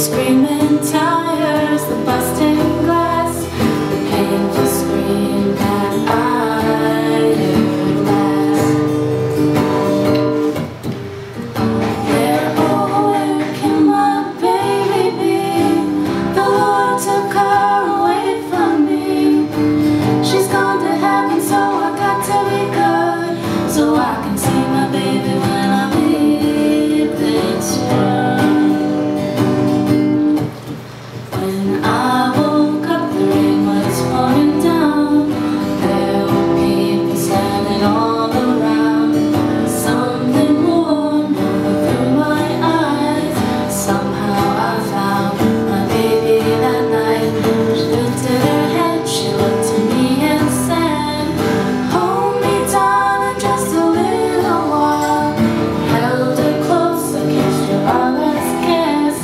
screaming tires, the busting glass, the painful scream that I heard last. Where, oh, where can my baby be? The Lord took her away from me. She's gone to heaven, so I got to be good, so I can see my baby when I leave this world. When I woke up, the rain was pouring down. There were people standing all around. Something warm moved through my eyes. Somehow I found my baby that night. She lifted her head, she looked at me and said, "Hold me, darling, just a little while." Held her close, I kissed her all last kiss.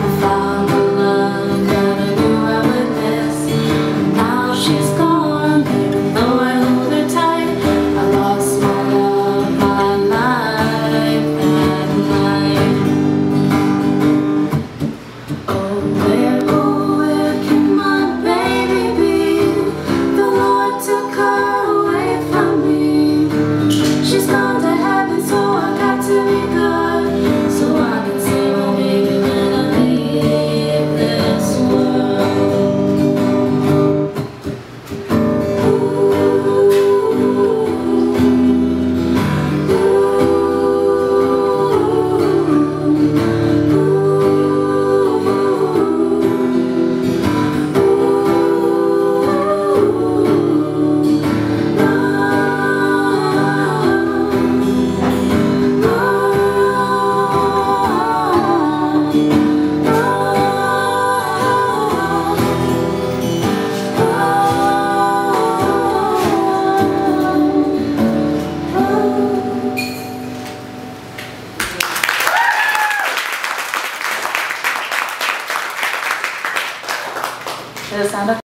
I found the love that I knew I would miss. Now she's gone, even though I hold her tight. I lost my love, my life that night. Oh, where can my baby be? The Lord took her away from me. She's gone to heaven, so I got to be good, so I can see my baby when I leave this world. Does it sound okay?